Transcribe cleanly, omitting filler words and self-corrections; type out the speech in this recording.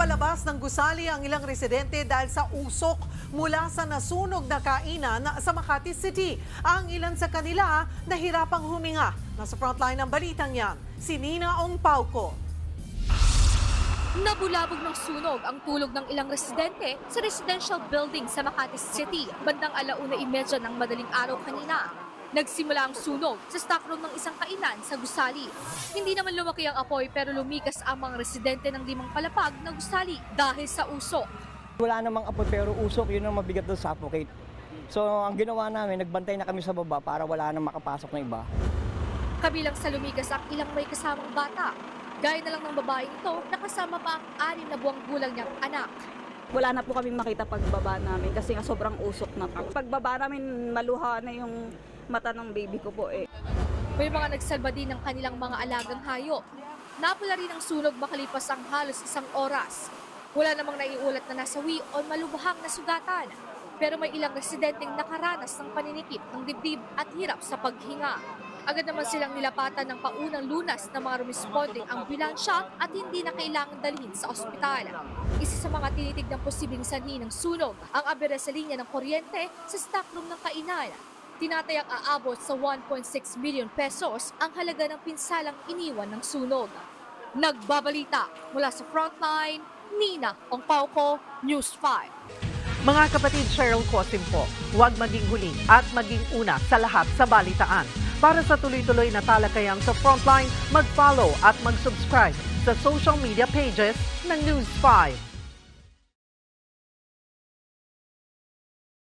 Napalabas ng gusali ang ilang residente dahil sa usok mula sa nasunog na kainan sa Makati City. Ang ilan sa kanila nahirapang huminga. Nasa frontline ng balitang yan, si Nina Ong Pauco. Nabulabog ng sunog ang tulog ng ilang residente sa residential building sa Makati City bandang 1:30 ng madaling araw kanina. Nagsimula ang sunog sa stockroom ng isang kainan sa gusali. Hindi naman lumaki ang apoy pero lumikas ang mga residente ng 5 palapag na gusali dahil sa usok. Wala namang apoy pero usok, yun ang mabigat doon suffocate. So ang ginawa namin, nagbantay na kami sa baba para wala nang makapasok na iba. Kabilang sa lumikas ang ilang may kasamang bata. Gaya na lang ng babaeng ito, nakasama pa ang 6 na buwang gulang niyang anak. Wala na po kaming makita pagbaba namin kasi nga sobrang usok na po. Pagbaba namin, maluha na yung mata ng baby ko po eh. May mga nagsalba din ng kanilang mga alagang hayop. Napula rin ang sunog makalipas ang halos 1 oras. Wala namang naiulat na nasawi o malubhang nasugatan. Pero may ilang residenteng nakaranas ng paninikip ng dibdib at hirap sa paghinga. Agad naman silang nilapatan ng paunang lunas ng mga rumisponde ang ambulansya at hindi na kailangan dalhin sa ospital. Isa sa mga tinitig ng posibleng sanhi ng sunog ang abere sa linya ng kuryente sa stockroom ng kainan. Tinatayak aabot sa 1.6 million pesos ang halaga ng pinsalang iniwan ng sunog. Nagbabalita mula sa frontline, Nina Ong Pauco, News 5. Mga kapatid, Cheryl Cosim po, huwag maging huli at maging una sa lahat sa balitaan. Para sa tuloy-tuloy na talakayang sa Frontline, mag-follow at mag-subscribe sa social media pages ng News 5.